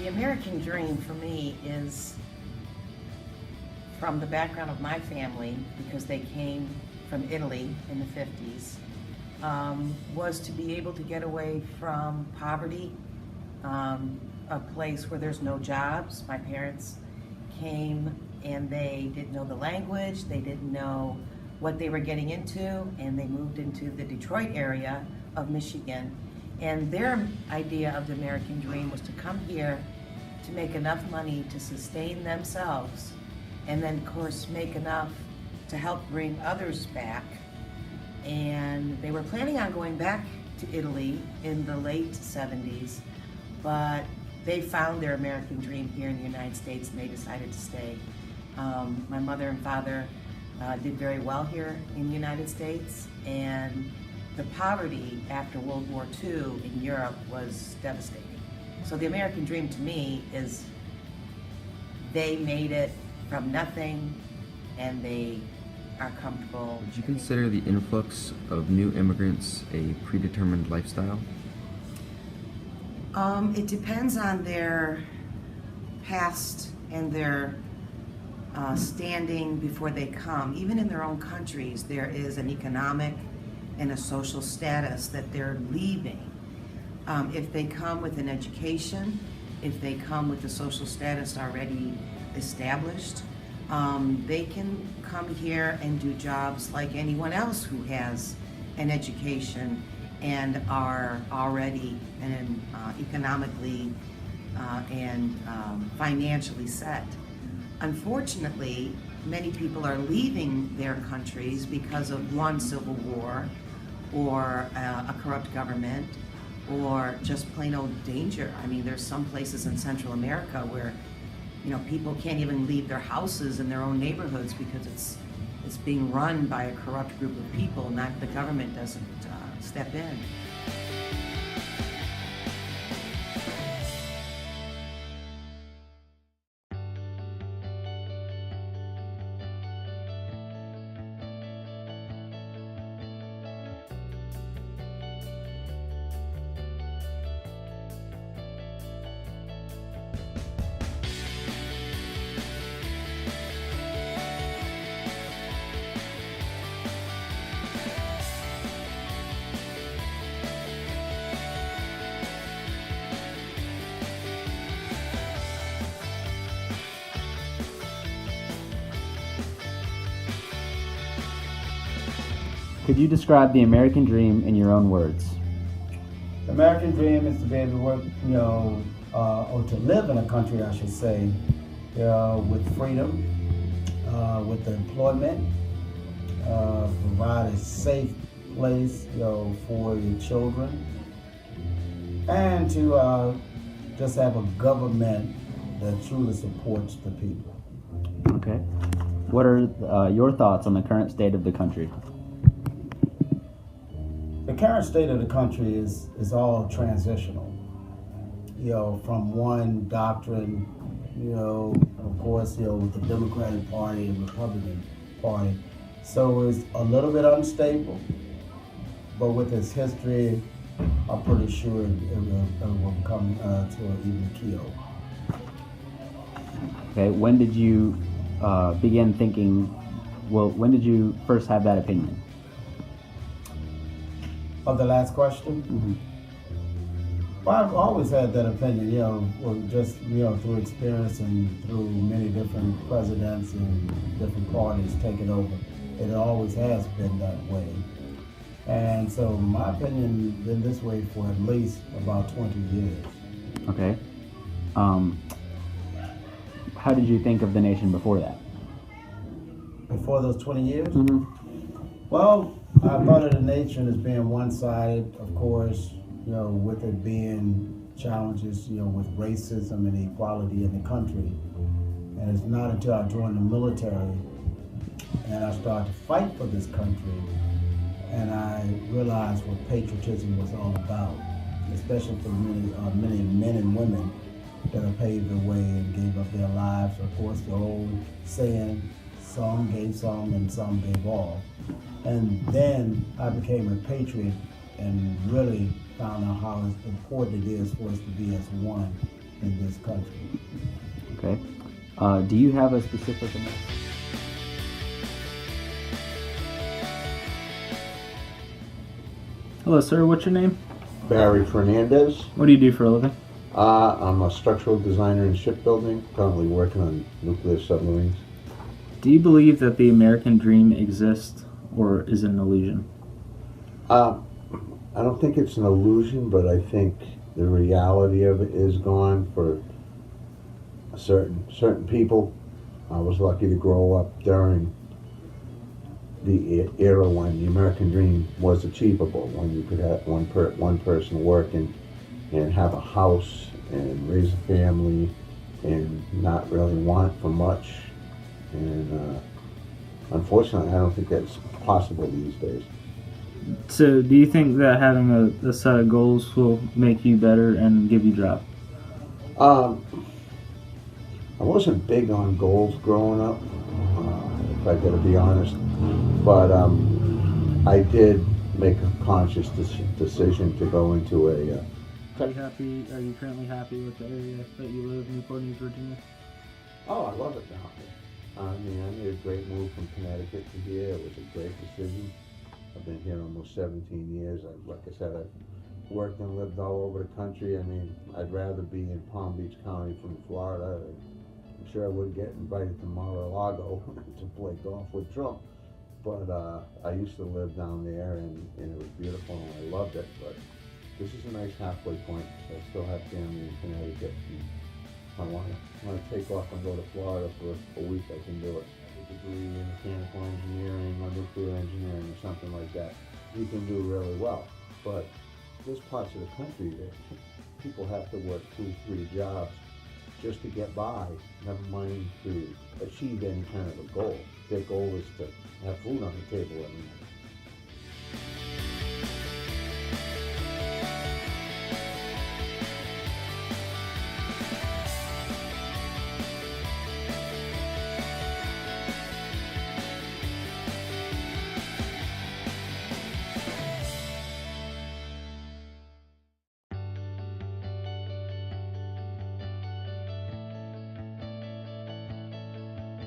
The American dream for me is from the background of my family, because they came from Italy in the 50s, was to be able to get away from poverty, a place where there's no jobs. My parents came and they didn't know the language, they didn't know what they were getting into, and they moved into the Detroit area of Michigan. And their idea of the American dream was to come here to make enough money to sustain themselves, and then of course make enough to help bring others back. And they were planning on going back to Italy in the late 70s, but they found their American dream here in the United States and they decided to stay. My mother and father did very well here in the United States, and the poverty after World War II in Europe was devastating. So the American dream to me is they made it from nothing and they are comfortable. Would you consider the influx of new immigrants a predetermined lifestyle? It depends on their past and their standing before they come. Even in their own countries, there is an economic and a social status that they're leaving. If they come with an education, if they come with a social status already established, they can come here and do jobs like anyone else who has an education and are already and economically and financially set. Unfortunately, many people are leaving their countries because of one civil war or a corrupt government or just plain old danger. I mean, there's some places in Central America where, you know, people can't even leave their houses in their own neighborhoods because it's being run by a corrupt group of people, not the government doesn't step in. Could you describe the American dream in your own words? The American dream is to be able to work, or to live in a country, I should say, with freedom, with employment, provide a safe place, for your children, and to just have a government that truly supports the people. Okay. What are your thoughts on the current state of the country? The current state of the country is all transitional, from one doctrine, of course, with the Democratic Party and Republican Party. So it's a little bit unstable, but with its history, I'm pretty sure it will come to an even keel. Okay, when did you begin thinking, when did you first have that opinion? Of the last question? Mm-hmm. Well, I've always had that opinion, just through experience and through many different presidents and different parties taking over. It always has been that way. And so my opinion has been this way for at least about 20 years. Okay. How did you think of the nation before that? Before those 20 years? Mm-hmm. Well, I thought of the nation as being one-sided, of course, with it being challenges, with racism and equality in the country. And it's not until I joined the military and I started to fight for this country and I realized what patriotism was all about, especially for many men and women that have paved the way and gave up their lives. Of course, the old saying, some gave some and some gave all. And then I became a patriot and really found out how important it is for us to be as one in this country. Okay. Do you have a specific amount? Hello, sir. What's your name? Barry Fernandez. What do you do for a living? I'm a structural designer in shipbuilding, currently working on nuclear submarines. Do you believe that the American dream exists or is an illusion? I don't think it's an illusion, but I think the reality of it is gone for certain people. I was lucky to grow up during the era when the American dream was achievable, when you could have one person working and have a house and raise a family and not really want for much. And unfortunately, I don't think that's possible these days. So, do you think that having a set of goals will make you better and give you a job? I wasn't big on goals growing up, if I gotta be honest, but I did make a conscious decision to go into a Are you currently happy with the area that you live in, Newport News, Virginia? Oh, I love it down here. I mean, I made a great move from Connecticut to here. It was a great decision. I've been here almost 17 years. Like I said, I've worked and lived all over the country. I mean, I'd rather be in Palm Beach County from Florida. I'm sure I wouldn't get invited to Mar-a-Lago to play golf with Trump. But I used to live down there, and it was beautiful, and I loved it. But this is a nice halfway point. I still have family in Connecticut. And if I want to take off and go to Florida for a week, I can do it. A degree in mechanical engineering or nuclear engineering or something like that, you can do really well. But there's parts of the country that people have to work 2-3 jobs just to get by, never mind to achieve any kind of a goal. Their goal is to have food on the table every night.